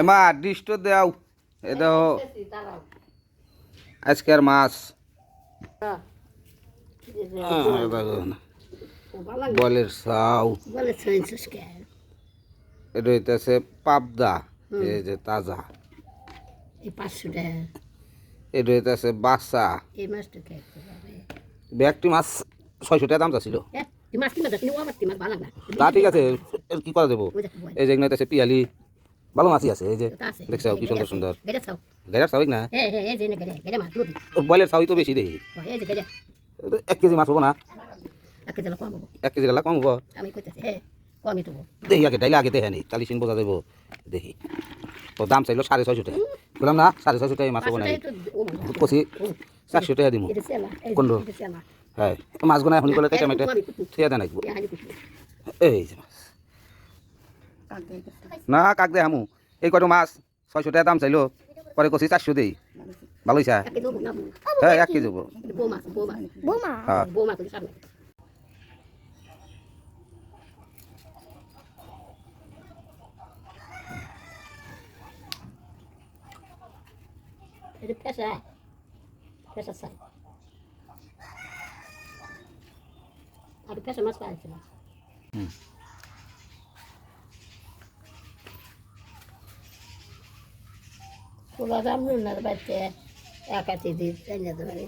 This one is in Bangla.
এমা ডিস্ট দাও এ দাও আজকের মাছ বলের চাও এটা হইতেছে পাবদা এই যে তাজা এটা হইতেছে বাসা একটি মাছ 600 টাকা দাম ছিল তা ঠিক আছে কি করা যাবো এই যে হইতেছে পিয়ালি ভালো মাছই আছে এই যে দেখছো কি সুন্দর সুন্দর গেড়ার স্বাভাবিক না বয়লের স্বাভাবিক তো বেশি দেখি 1 কেজি মাছ হবো না 1 কেজি ডালা কম হবো দেখি আগে ডাইলে আগে দেখে নি তাহলে সিন বোঝা যাবো দেখি তো দাম চাইলো 650 টাকা বললাম না 650 টাকা মাছ হবো না কষি 400 টাকা দিব কোন হ্যাঁ মাছগুলো এখন গেলে কেটে মেটে থিয়া দেন এই যে মাছ না কাক দে আমু এই কত মাছ 600 টাকা দাম চাইলো পরে কষি 400 দেই ভালো হইছে হ্যাঁ 1 কেজি হবো হ্যাঁ Itu biasa, biasa saya. Ada biasa mas pak itu. Kalau kamu nak baca, ya kata itu tanya tu hari.